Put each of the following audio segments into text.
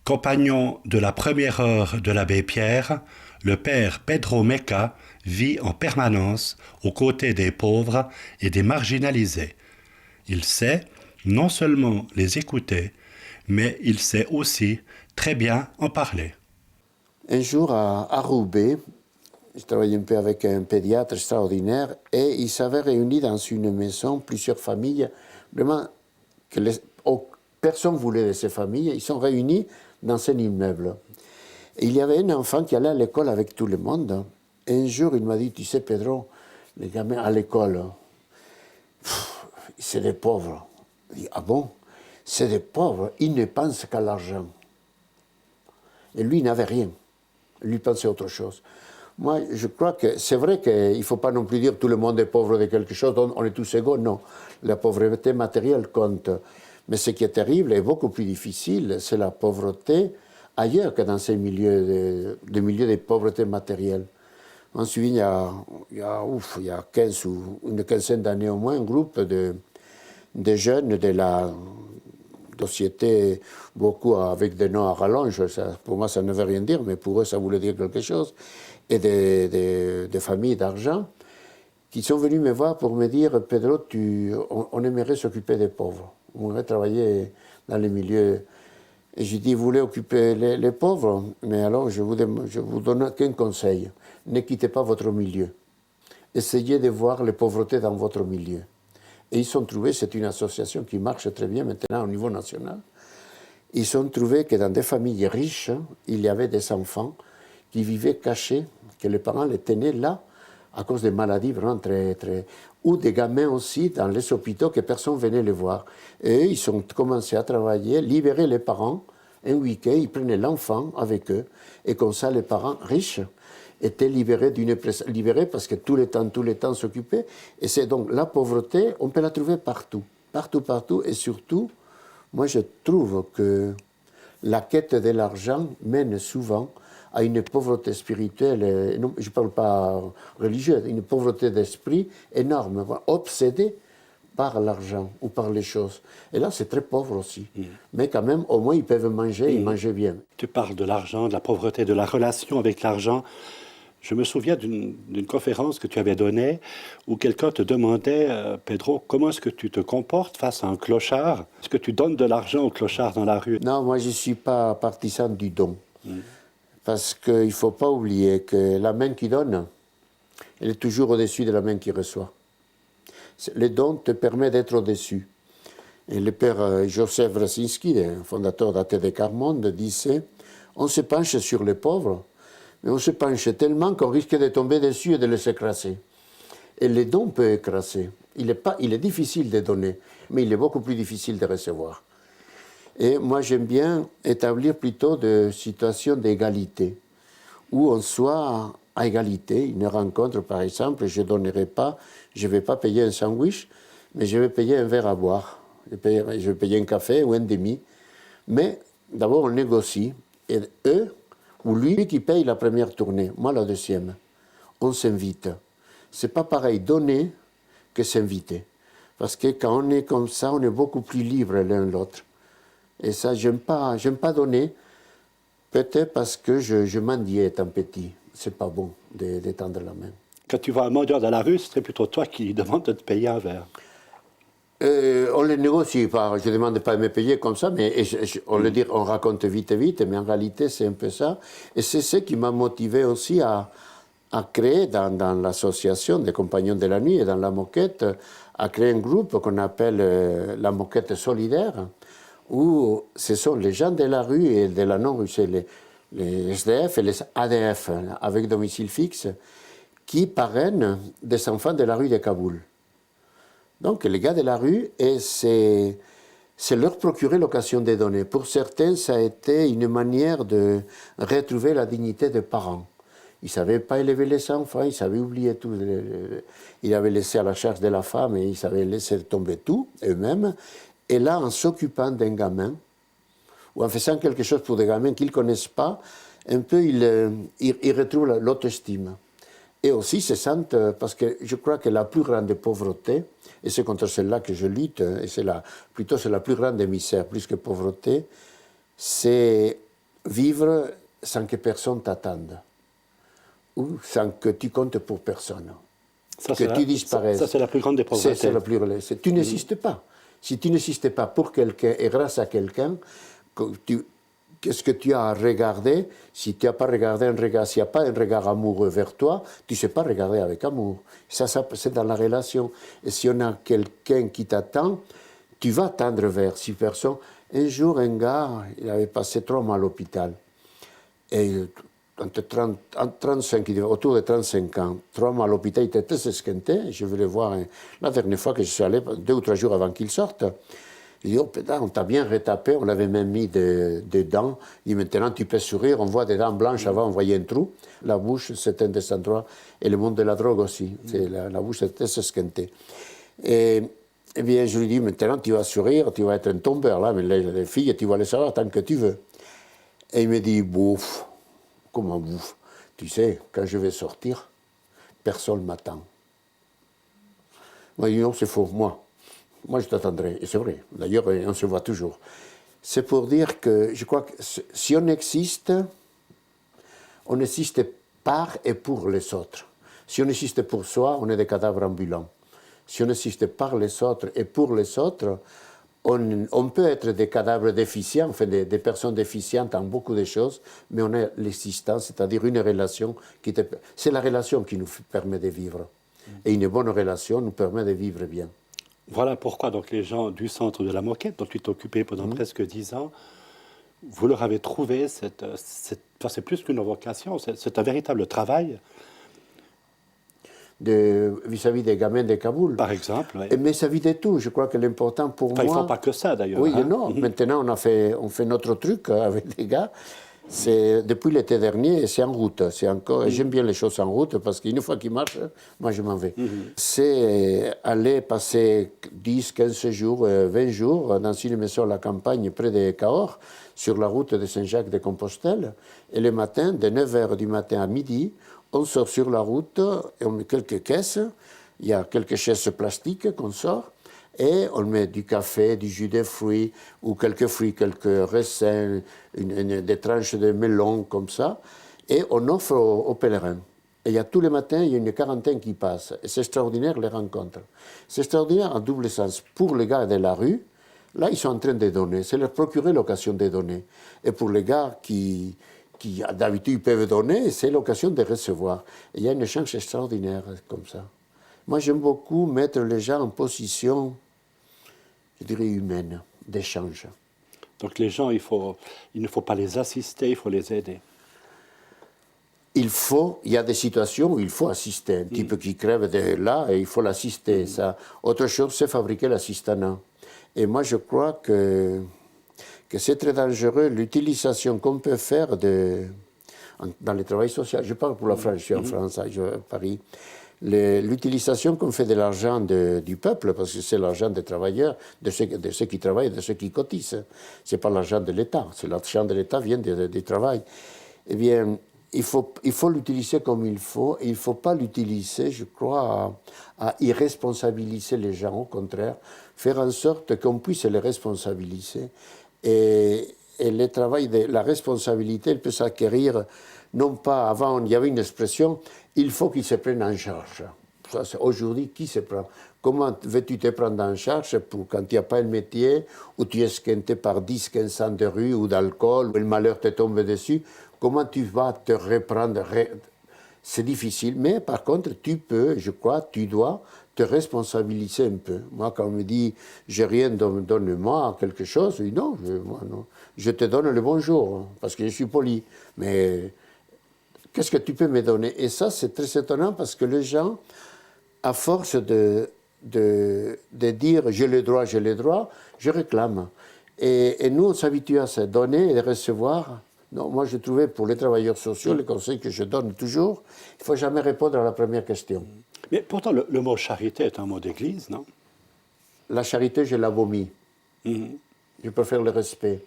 Compagnon de la première heure de l'abbé Pierre, le père Pedro Meca vit en permanence aux côtés des pauvres et des marginalisés. Il sait non seulement les écouter, mais il sait aussi très bien en parler. Un jour à Roubaix, je travaillais un peu avec un pédiatre extraordinaire et il s'avait réuni dans une maison plusieurs familles, vraiment que personne ne voulait de ces familles. Ils sont réunis dans un immeuble. Et il y avait un enfant qui allait à l'école avec tout le monde. Et un jour, il m'a dit, tu sais, Pedro, les gamins à l'école, c'est des pauvres. Je dis, ah bon? C'est des pauvres, ils ne pensent qu'à l'argent. Et lui, il n'avait rien. Lui pensait autre chose. Moi, je crois que c'est vrai qu'il ne faut pas non plus dire que tout le monde est pauvre de quelque chose, on est tous égaux. Non, la pauvreté matérielle compte. Mais ce qui est terrible et beaucoup plus difficile, c'est la pauvreté ailleurs que dans ces milieux de pauvreté matérielle. Je me souviens, il y a 15 ou une quinzaine d'années au moins, un groupe de jeunes de la société, beaucoup avec des noms à rallonge, pour moi ça ne veut rien dire, mais pour eux ça voulait dire quelque chose, et des familles d'argent, qui sont venus me voir pour me dire, Pedro, on aimerait s'occuper des pauvres, on aimerait travailler dans les milieux. Et j'ai dit, vous voulez occuper les pauvres, mais alors je vous donne qu'un conseil, ne quittez pas votre milieu, essayez de voir les pauvretés dans votre milieu. Et ils ont trouvé, c'est une association qui marche très bien maintenant au niveau national, ils ont trouvé que dans des familles riches, il y avait des enfants qui vivaient cachés, que les parents les tenaient là à cause des maladies vraiment ou des gamins aussi dans les hôpitaux que personne venait les voir. Et ils ont commencé à travailler, libérer les parents. Un week-end, ils prenaient l'enfant avec eux. Et comme ça, les parents riches étaient libérés parce que tout le temps s'occupaient. Et c'est donc la pauvreté, on peut la trouver partout. Partout. Et surtout, moi je trouve que la quête de l'argent mène souvent à une pauvreté spirituelle, non, je ne parle pas religieuse, une pauvreté d'esprit énorme, obsédée par l'argent ou par les choses. Et là, c'est très pauvre aussi. Mais quand même, au moins, ils peuvent manger, ils mangent bien. Tu parles de l'argent, de la pauvreté, de la relation avec l'argent. Je me souviens d'une conférence que tu avais donnée où quelqu'un te demandait, Pedro, comment est-ce que tu te comportes face à un clochard? Est-ce que tu donnes de l'argent au clochard dans la rue? Non, moi, je ne suis pas partisan du don. Parce qu'il ne faut pas oublier que la main qui donne, elle est toujours au-dessus de la main qui reçoit. Le don te permet d'être au-dessus. Et le père Joseph Wrasinski, fondateur d'ATD Carmonde, disait « On se penche sur les pauvres, mais on se penche tellement qu'on risque de tomber dessus et de les écraser. » Et le don peut écraser. Il est difficile de donner, mais il est beaucoup plus difficile de recevoir. Et moi, j'aime bien établir plutôt des situations d'égalité, où on soit à égalité. Une rencontre, par exemple, je ne vais pas payer un sandwich, mais je vais payer un verre à boire. Je vais payer un café ou un demi. Mais d'abord, on négocie. Et eux, ou lui qui paye la première tournée, moi la deuxième. On s'invite. Ce n'est pas pareil donner que s'inviter. Parce que quand on est comme ça, on est beaucoup plus libre l'un l'autre. Et ça, j'aime pas donner, peut-être parce que je mendiais étant petit. C'est pas bon de tendre la main. Quand tu vois un mendiant dans la rue, ce serait plutôt toi qui demande de te payer un verre. On le négocie pas. Je ne demande pas de me payer comme ça, mais on raconte vite, mais en réalité, c'est un peu ça. Et c'est ce qui m'a motivé aussi à créer dans l'association des Compagnons de la Nuit et dans la Moquette, à créer un groupe qu'on appelle la Moquette Solidaire, où ce sont les gens de la rue et de la non-rue, c'est les SDF et les ADF, avec domicile fixe, qui parrainent des enfants de la rue de Kaboul. Donc les gars de la rue, et c'est leur procurer l'occasion de donner. Pour certains, ça a été une manière de retrouver la dignité des parents. Ils ne savaient pas élever les enfants, ils savaient oublier tout. Ils avaient laissé à la charge de la femme et ils savaient laisser tomber tout, eux-mêmes. Et là, en s'occupant d'un gamin, ou en faisant quelque chose pour des gamins qu'ils ne connaissent pas, un peu, ils retrouvent l'autostime. Et aussi se sentent, parce que je crois que la plus grande pauvreté, et c'est contre celle-là que je lutte, et c'est la plus grande misère, plus que pauvreté, c'est vivre sans que personne t'attende, ou sans que tu comptes pour personne, Ça, que tu disparaisses. Ça, c'est la plus grande des pauvretés. C'est la plus grande. Tu n'existes pas. Si tu n'existes pas pour quelqu'un et grâce à quelqu'un, qu'est-ce que tu as à regarder? Si tu n'as pas regardé un regard, s'il n'y a pas un regard amoureux vers toi, tu ne sais pas regarder avec amour. Ça c'est dans la relation. Et si on a quelqu'un qui t'attend, tu vas tendre vers cette personne. Un jour, un gars, il avait passé 3 mois à l'hôpital. Et entre 35, autour de 35 ans, 3 mois à l'hôpital, il était très esquinté. Je voulais voir la dernière fois que je suis allé, 2 ou 3 jours avant qu'il sorte. Il dit, oh putain, on t'a bien retapé, on l'avait même mis des dents. Il dit, maintenant tu peux sourire, on voit des dents blanches, avant on voyait un trou. La bouche, c'est un des endroits, et le monde de la drogue aussi. La bouche était très esquintée. Eh bien, je lui dis, maintenant tu vas sourire, tu vas être un tombeur, là, mais les filles, tu vas les savoir tant que tu veux. Et il me dit, bouffe. Comment bouffe? Tu sais, quand je vais sortir, personne ne m'attend. Moi, il dit, non, c'est faux, moi je t'attendrai. Et c'est vrai, d'ailleurs, on se voit toujours. C'est pour dire que je crois que si on existe par et pour les autres. Si on existe pour soi, on est des cadavres ambulants. Si on existe par les autres et pour les autres, on peut être des cadavres déficients, enfin des personnes déficientes en beaucoup de choses, mais on a l'existence, c'est-à-dire une relation c'est la relation qui nous permet de vivre. Et une bonne relation nous permet de vivre bien. Voilà pourquoi donc les gens du centre de la Moquette, dont tu t'es occupé pendant presque 10 ans, vous leur avez trouvé c'est plus qu'une vocation, c'est un véritable travail. Vis-à-vis des gamins de Kaboul. Par exemple, oui. Mais vis-à-vis de tout, je crois que l'important pour moi... Ils ne font pas que ça, d'ailleurs. Oui, hein? non. Maintenant, on fait notre truc avec des gars. C'est depuis l'été dernier, c'est en route. C'est encore. J'aime bien les choses en route parce qu'une fois qu'ils marchent, moi je m'en vais. C'est aller passer 10, 15 jours, 20 jours dans une maison à la campagne près de Cahors, sur la route de Saint-Jacques-de-Compostelle. Et le matin, de 9h du matin à midi, on sort sur la route, et on met quelques caisses, il y a quelques chaises plastiques qu'on sort, et on met du café, du jus de fruits, ou quelques fruits, quelques raisins, des tranches de melon, comme ça, et on offre aux pèlerins. Et il y a tous les matins, il y a une quarantaine qui passe, et c'est extraordinaire les rencontres. C'est extraordinaire en double sens. Pour les gars de la rue, là, ils sont en train de donner, c'est leur procurer l'occasion de donner. Et pour les gars qui d'habitude peuvent donner, c'est l'occasion de recevoir. Et il y a un échange extraordinaire comme ça. Moi, j'aime beaucoup mettre les gens en position, je dirais, humaine, d'échange. Donc les gens, il ne faut pas les assister, il faut les aider. Il y a des situations où il faut assister. Un type qui crève de là, et il faut l'assister. Ça. Autre chose, c'est fabriquer l'assistanat. Et moi, je crois que c'est très dangereux l'utilisation qu'on peut faire dans le travail social. Je parle pour la France, je suis en France, à Paris. L'utilisation qu'on fait de l'argent du peuple, parce que c'est l'argent des travailleurs, de ceux qui travaillent, de ceux qui cotisent. Ce n'est pas l'argent de l'État, c'est l'argent de l'État vient du travail. Eh bien, il faut l'utiliser comme il faut, et il ne faut pas l'utiliser, je crois, à irresponsabiliser les gens, au contraire, faire en sorte qu'on puisse les responsabiliser. Et le travail de la responsabilité, elle peut s'acquérir, non pas, avant il y avait une expression, il faut qu'ils se prennent en charge. Aujourd'hui, qui se prend? Comment veux-tu te prendre en charge pour quand tu n'as pas un métier, où tu es esquinté par 10, 15 ans de rue ou d'alcool, où le malheur te tombe dessus? Comment tu vas te reprendre? C'est difficile, mais par contre, tu peux, je crois, tu dois te responsabiliser un peu. Moi, quand on me dit, j'ai rien, donne-moi quelque chose, je dis non, moi, non. Je te donne le bonjour, parce que je suis poli. Mais qu'est-ce que tu peux me donner? Et ça, c'est très étonnant, parce que les gens, à force de dire j'ai le droit, je réclame. Et nous, on s'habitue à se donner et recevoir. Non, moi, je trouvais pour les travailleurs sociaux, les conseils que je donne toujours, il ne faut jamais répondre à la première question. Mais pourtant, le mot charité est un mot d'église, non? La charité, je la vomis. Je préfère le respect.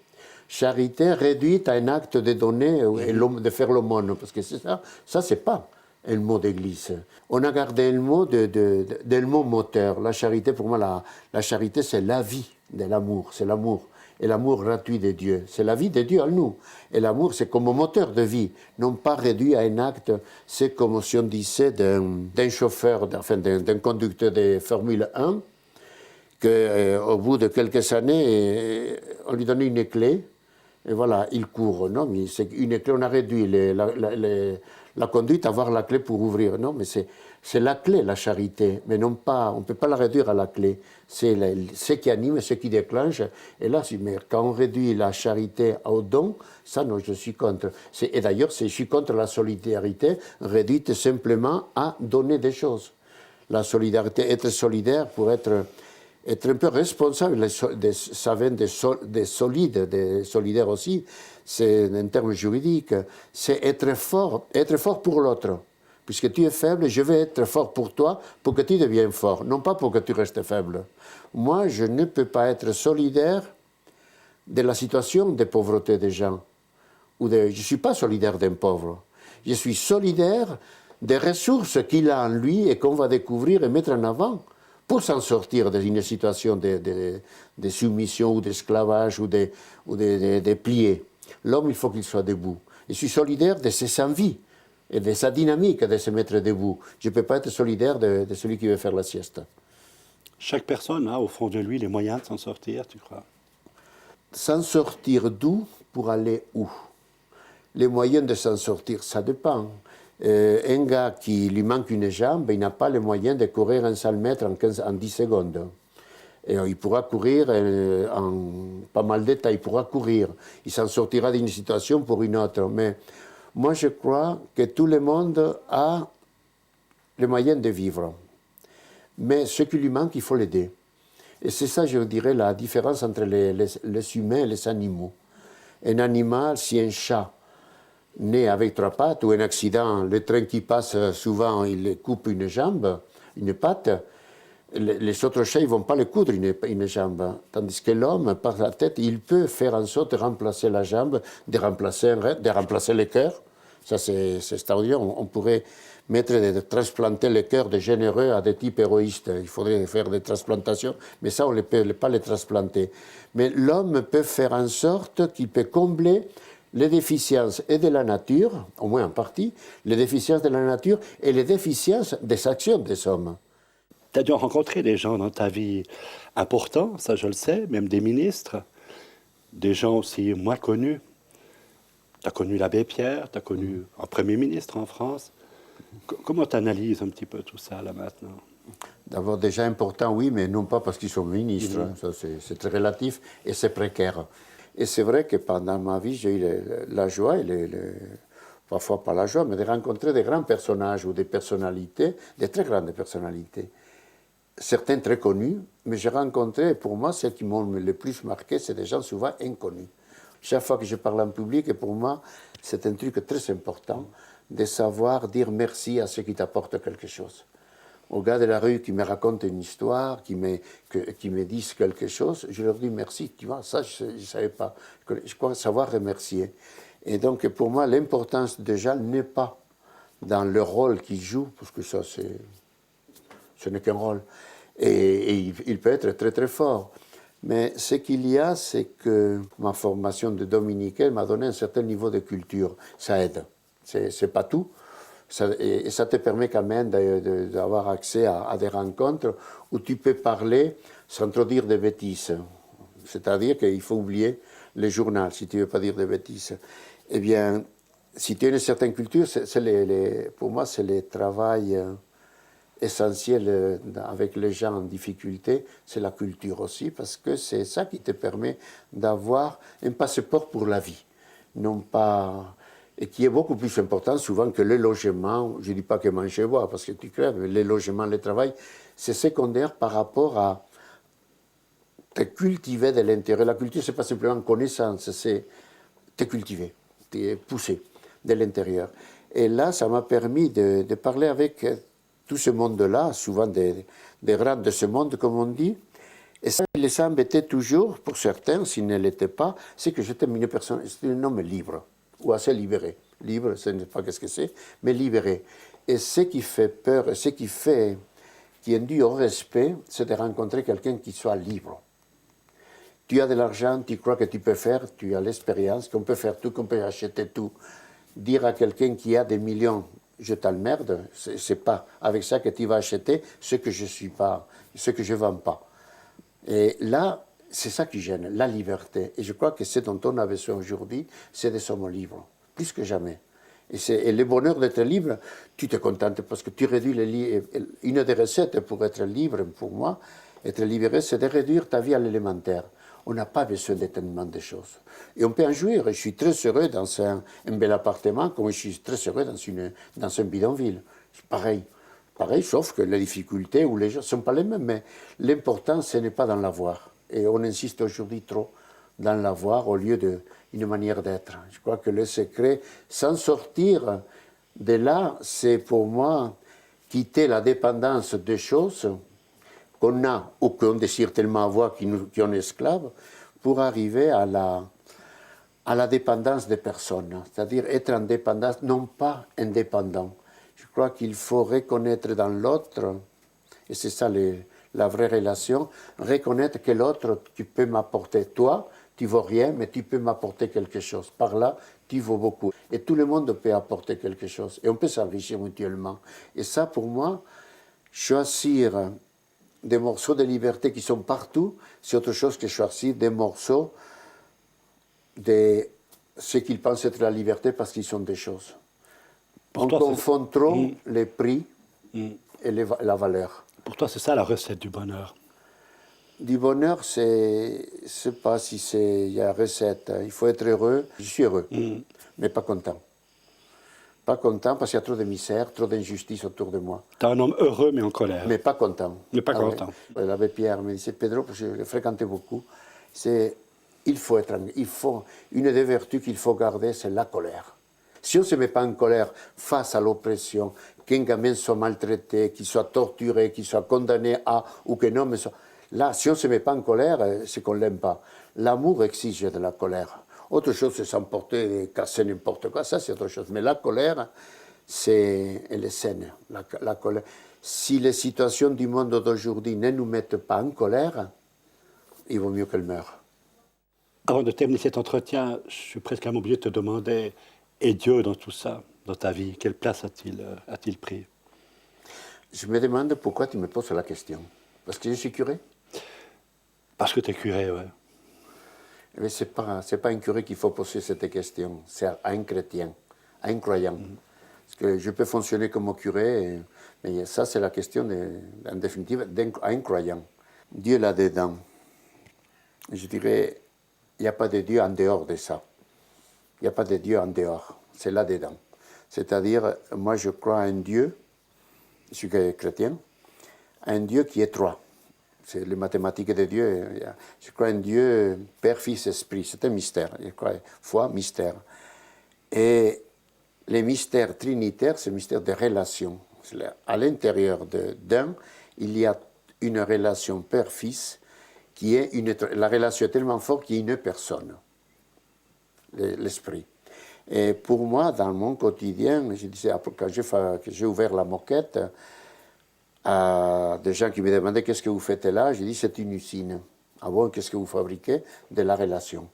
Charité réduite à un acte de donner et de faire l'aumône, parce que c'est ça c'est pas un mot d'église. On a gardé le mot le mot moteur. La charité, pour moi, la charité, c'est la vie de l'amour, c'est l'amour. et l'amour gratuit de Dieu. C'est la vie de Dieu en nous. Et l'amour, c'est comme un moteur de vie, non pas réduit à un acte. C'est comme si on disait d'un chauffeur, enfin d'un conducteur de Formule 1, qu'au bout de quelques années, on lui donnait une clé, et voilà, il court. Non, mais c'est une clé, on a réduit la conduite à avoir la clé pour ouvrir. Non, mais c'est la clé, la charité, mais non pas, on ne peut pas la réduire à la clé. C'est ce qui anime, ce qui déclenche. Et là, mais quand on réduit la charité au don, ça, non, je suis contre. Et d'ailleurs, je suis contre la solidarité réduite simplement à donner des choses. La solidarité, être solidaire pour être un peu responsable, ça vient des solides, des solidaires aussi, c'est un terme juridique, c'est être fort pour l'autre. Puisque tu es faible, je vais être fort pour toi, pour que tu deviennes fort, non pas pour que tu restes faible. Moi, je ne peux pas être solidaire de la situation de pauvreté des gens. Je ne suis pas solidaire d'un pauvre. Je suis solidaire des ressources qu'il a en lui et qu'on va découvrir et mettre en avant pour s'en sortir d'une situation de soumission ou d'esclavage ou de plier. L'homme, il faut qu'il soit debout. Je suis solidaire de ses envies et de sa dynamique de se mettre debout. Je ne peux pas être solidaire de celui qui veut faire la sieste. Chaque personne a au fond de lui les moyens de s'en sortir, tu crois? S'en sortir d'où pour aller où? Les moyens de s'en sortir, ça dépend. Un gars qui lui manque une jambe, il n'a pas les moyens de courir un 100 mètres en 10 secondes. Et il pourra courir en pas mal de temps, il pourra courir. Il s'en sortira d'une situation pour une autre. Mais moi, je crois que tout le monde a les moyens de vivre. Mais ce qui lui manque, il faut l'aider. Et c'est ça, je dirais, la différence entre les humains et les animaux. Un animal, si un chat né avec 3 pattes ou un accident, le train qui passe, souvent, il coupe une jambe, une patte, les autres chats, ils ne vont pas le coudre une jambe. Tandis que l'homme, par la tête, il peut faire en sorte de remplacer la jambe, de remplacer le cœur. Ça, c'est extraordinaire. On pourrait transplanter le cœur de généreux à des types héroïstes. Il faudrait faire des transplantations, mais ça, on ne peut pas les transplanter. Mais l'homme peut faire en sorte qu'il peut combler les déficiences et de la nature, au moins en partie, les déficiences de la nature et les déficiences des actions des hommes. Tu as dû rencontrer des gens dans ta vie importants, ça je le sais, même des ministres, des gens aussi moins connus. Tu as connu l'abbé Pierre, tu as connu un Premier ministre en France. Comment tu analyses un petit peu tout ça là maintenant? D'abord, déjà important, oui, mais non pas parce qu'ils sont ministres. Ça, c'est très relatif et c'est précaire. Et c'est vrai que pendant ma vie, j'ai eu la joie, parfois pas la joie, mais de rencontrer des grands personnages ou des personnalités, des très grandes personnalités. Certains très connus, mais j'ai rencontré, pour moi, ceux qui m'ont le plus marqué, c'est des gens souvent inconnus. Chaque fois que je parle en public, et pour moi, c'est un truc très important de savoir dire merci à ceux qui t'apportent quelque chose. Aux gars de la rue qui me racontent une histoire, qui me disent quelque chose, je leur dis merci. Tu vois, ça, je ne savais pas. Je crois savoir remercier. Et donc, pour moi, l'importance déjà n'est pas dans le rôle qu'ils jouent, parce que ça, ce n'est qu'un rôle. Et il peut être très, très fort. Mais ce qu'il y a, c'est que ma formation de dominicain m'a donné un certain niveau de culture. Ça aide. C'est pas tout. Et ça te permet quand même d'avoir accès à des rencontres où tu peux parler sans trop dire de bêtises. C'est-à-dire qu'il faut oublier le journal si tu ne veux pas dire de bêtises. Eh bien, si tu as une certaine culture, pour moi, c'est le travail essentiel avec les gens en difficulté, c'est la culture aussi, parce que c'est ça qui te permet d'avoir un passeport pour la vie. Non pas... Et qui est beaucoup plus important souvent que le logement. Je ne dis pas que manger boire, parce que tu crèves, mais le logement, le travail, c'est secondaire par rapport à te cultiver de l'intérieur. La culture, ce n'est pas simplement connaissance, c'est te cultiver, te pousser de l'intérieur. Et là, ça m'a permis de parler avec tout ce monde-là, souvent des grands de ce monde, comme on dit. Et ça les embêtait toujours, pour certains, s'ils ne l'étaient pas, c'est que j'étais une personne, c'était un homme libre, ou assez libéré. Libre, je ne sais pas qu'est-ce que c'est, mais libéré. Et ce qui fait peur, ce qui induit au respect, c'est de rencontrer quelqu'un qui soit libre, Tu as de l'argent, tu crois que tu peux faire, tu as l'expérience, qu'on peut faire tout, qu'on peut acheter tout. Dire à quelqu'un qui a des millions, je t'emmerde, c'est pas avec ça que tu vas acheter ce que je suis pas, ce que je vends pas. Et là, c'est ça qui gêne, la liberté. Et je crois que ce dont on a besoin aujourd'hui, c'est des hommes libres, plus que jamais. Et le bonheur d'être libre, tu te contentes parce que tu réduis une des recettes pour être libre, pour moi, être libéré, c'est de réduire ta vie à l'élémentaire. On n'a pas besoin de tellement de choses. Et on peut en jouir. Je suis très heureux dans un bel appartement, comme je suis très heureux dans un bidonville. C'est pareil. Pareil, sauf que les difficultés ou les gens ne sont pas les mêmes, mais l'important, ce n'est pas dans l'avoir. Et on insiste aujourd'hui trop dans l'avoir au lieu d'une manière d'être. Je crois que le secret, s'en sortir de là, c'est pour moi quitter la dépendance des choses qu'on a ou qu'on désire tellement avoir qui en est esclave, pour arriver à la dépendance des personnes, c'est-à-dire être en dépendance, non pas indépendant. Je crois qu'il faut reconnaître dans l'autre, et c'est ça la vraie relation, reconnaître que l'autre, tu peux m'apporter, toi, tu ne vaux rien, mais tu peux m'apporter quelque chose. Par là, tu vaux beaucoup. Et tout le monde peut apporter quelque chose. Et on peut s'enrichir mutuellement. Et ça, pour moi, choisir des morceaux de liberté qui sont partout, c'est autre chose que choisir des morceaux de ce qu'ils pensent être la liberté parce qu'ils sont des choses. On confond trop les prix et la valeur. Pour toi, c'est ça la recette du bonheur? Du bonheur, c'est pas si il y a recette. Il faut être heureux. Je suis heureux, mais pas content. Pas content parce qu'il y a trop de misère, trop d'injustice autour de moi. Tu es un homme heureux mais en colère. Mais pas content. Mais pas content. L'abbé Pierre me disait, Pedro, parce que je le fréquentais beaucoup, une des vertus qu'il faut garder, c'est la colère. Si on ne se met pas en colère face à l'oppression, qu'un gamin soit maltraité, qu'il soit torturé, qu'il soit condamné à, ou que non, mais là, si on ne se met pas en colère, c'est qu'on ne l'aime pas. L'amour exige de la colère. Autre chose, c'est s'emporter et casser n'importe quoi, ça c'est autre chose. Mais la colère, elle est saine, la colère. Si les situations du monde d'aujourd'hui ne nous mettent pas en colère, il vaut mieux qu'elles meurent. Avant de terminer cet entretien, je suis presque obligé de te demander, et Dieu dans tout ça, dans ta vie, quelle place a-t-il pris? Je me demande pourquoi tu me poses la question. Parce que je suis curé? Parce que tu es curé, oui. Mais ce n'est pas un curé qu'il faut poser cette question, c'est à un chrétien, à un croyant. Parce que je peux fonctionner comme curé, mais ça c'est la question, en définitive, à un croyant. Dieu là-dedans. Je dirais, il n'y a pas de Dieu en dehors de ça. Il n'y a pas de Dieu en dehors, c'est là-dedans. C'est-à-dire, moi je crois à un Dieu, je suis chrétien, un Dieu qui est trois. C'est les mathématiques de Dieu. Je crois en Dieu, Père, Fils, Esprit. C'est un mystère. Je crois, foi, mystère. Et les mystères trinitaires, c'est le mystère des relations. À l'intérieur d'un, il y a une relation Père-Fils qui est la relation est tellement forte qu'il y a une personne, l'Esprit. Et pour moi, dans mon quotidien, je disais, quand j'ai ouvert la moquette, à des gens qui me demandaient qu'est-ce que vous faites là, j'ai dit c'est une usine. Ah bon, qu'est-ce que vous fabriquez? De la relation.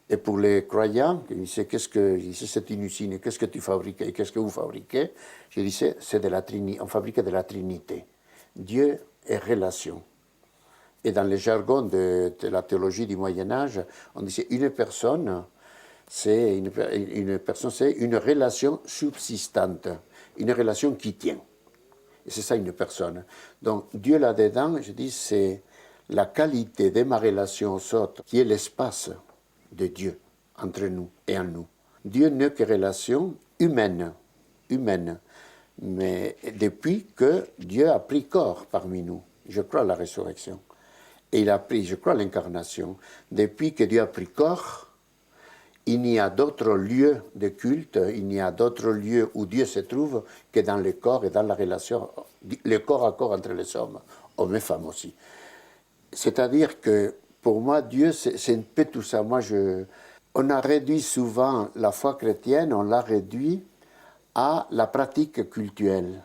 Et pour les croyants, ils disaient c'est une usine, qu'est-ce que tu fabriques et qu'est-ce que vous fabriquez? Je disais c'est de la Trinité, on fabrique de la Trinité. Dieu est relation. Et dans le jargon de la théologie du Moyen-Âge, on disait une personne, c'est une relation subsistante, une relation qui tient. Et c'est ça une personne. Donc Dieu là-dedans, je dis, c'est la qualité de ma relation aux autres qui est l'espace de Dieu entre nous et en nous. Dieu n'est que relation humaine. Mais depuis que Dieu a pris corps parmi nous, je crois à la résurrection. Et je crois à l'incarnation. Depuis que Dieu a pris corps, il n'y a d'autre lieu de culte, il n'y a d'autre lieu où Dieu se trouve que dans le corps et dans la relation, le corps à corps entre les hommes et femmes aussi. C'est-à-dire que pour moi, Dieu, c'est un peu tout ça. On a réduit souvent la foi chrétienne, on l'a réduit à la pratique cultuelle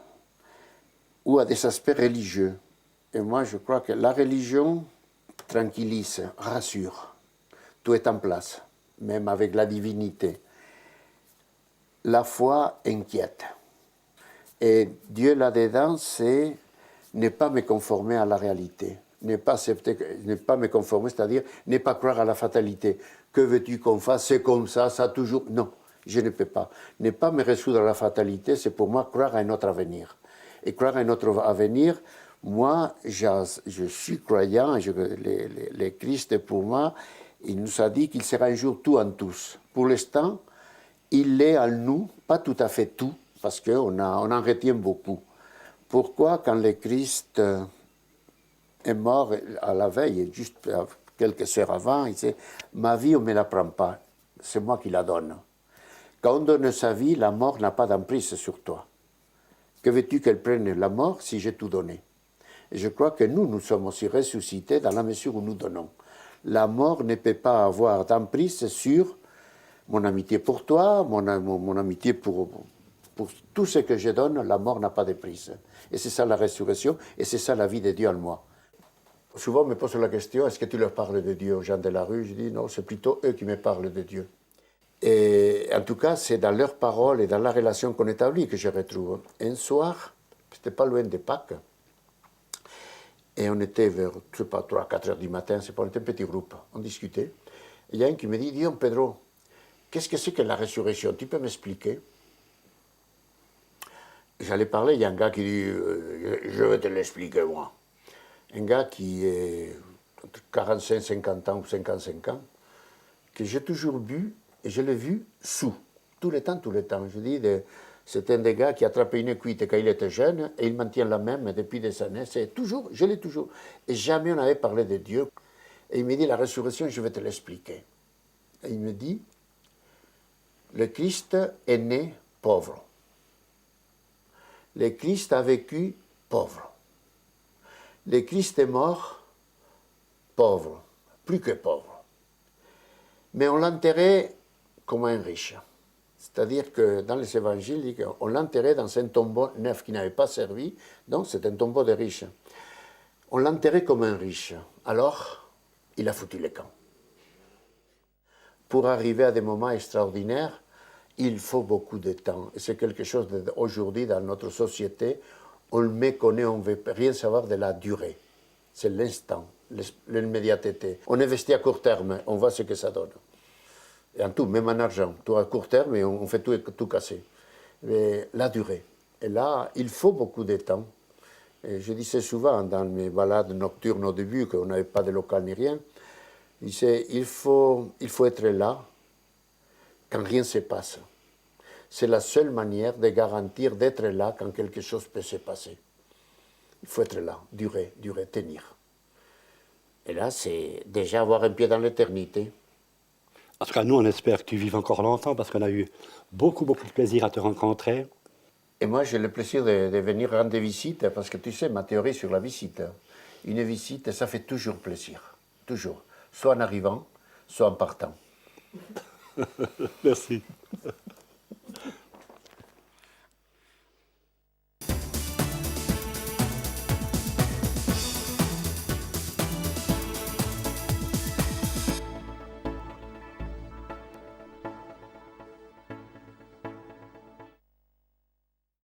ou à des aspects religieux. Et moi, je crois que la religion, tranquillise, rassure. Tout est en place, même avec la divinité. La foi inquiète. Et Dieu là-dedans, c'est ne pas me conformer à la réalité. Ne pas me conformer, c'est-à-dire ne pas croire à la fatalité. Que veux-tu qu'on fasse? C'est comme ça toujours. Non, je ne peux pas. Ne pas me résoudre à la fatalité, c'est pour moi croire à un autre avenir. Et croire à un autre avenir, moi, je suis croyant, le Christ pour moi, il nous a dit qu'il sera un jour tout en tous. Pour l'instant, il est en nous, pas tout à fait tout, parce qu'on en retient beaucoup. Pourquoi, quand le Christ est mort à la veille, juste quelques heures avant, il dit « Ma vie, on ne me la prend pas, c'est moi qui la donne. » Quand on donne sa vie, la mort n'a pas d'emprise sur toi. Que veux-tu qu'elle prenne la mort si j'ai tout donné? Et je crois que nous sommes aussi ressuscités dans la mesure où nous donnons. La mort ne peut pas avoir d'emprise sur mon amitié pour toi, mon amitié pour tout ce que je donne, la mort n'a pas de prise. Et c'est ça la résurrection, et c'est ça la vie de Dieu en moi. Souvent on me pose la question, est-ce que tu leur parles de Dieu aux gens de la rue? Je dis non, c'est plutôt eux qui me parlent de Dieu. Et en tout cas, c'est dans leurs paroles et dans la relation qu'on établit que je retrouve. Un soir, c'était pas loin de Pâques, et on était vers, je sais pas, 3-4 heures du matin, on était un petit groupe, on discutait. Et il y a un qui me dit, dis donc Pedro, qu'est-ce que c'est que la résurrection? Tu peux m'expliquer? J'allais parler, il y a un gars qui dit, je vais te l'expliquer moi. Un gars qui est entre 45, 50 ans ou 55 ans, que j'ai toujours vu, et je l'ai vu sous, tout le temps. Je dis, c'est un des gars qui a attrapé une cuite quand il était jeune, et il maintient la même depuis des années. C'est toujours, je l'ai toujours. Et jamais on avait parlé de Dieu. Et il me dit, la résurrection, je vais te l'expliquer. Et il me dit, le Christ est né pauvre. Le Christ a vécu pauvre. Le Christ est mort pauvre, plus que pauvre. Mais on l'enterrait comme un riche. C'est-à-dire que dans les évangiles, on l'enterrait dans un tombeau neuf qui n'avait pas servi, donc c'est un tombeau de riche. On l'enterrait comme un riche. Alors, il a foutu les camps. Pour arriver à des moments extraordinaires, il faut beaucoup de temps. Et c'est quelque chose d'aujourd'hui dans notre société, on le méconnaît, on ne veut rien savoir de la durée. C'est l'instant, l'immédiateté. On investit à court terme, on voit ce que ça donne. Et en tout, même en argent, tout à court terme, et on fait tout casser. Mais la durée. Et là, il faut beaucoup de temps. Et je disais souvent dans mes balades nocturnes au début, qu'on n'avait pas de local ni rien, je disais, il faut être là quand rien ne se passe. C'est la seule manière de garantir d'être là quand quelque chose peut se passer. Il faut être là, durer, tenir. Et là, c'est déjà avoir un pied dans l'éternité. En tout cas, nous, on espère que tu vives encore longtemps parce qu'on a eu beaucoup, beaucoup de plaisir à te rencontrer. Et moi, j'ai le plaisir de venir rendre des visites parce que tu sais, ma théorie sur la visite, une visite, ça fait toujours plaisir. Toujours. Soit en arrivant, soit en partant. Merci.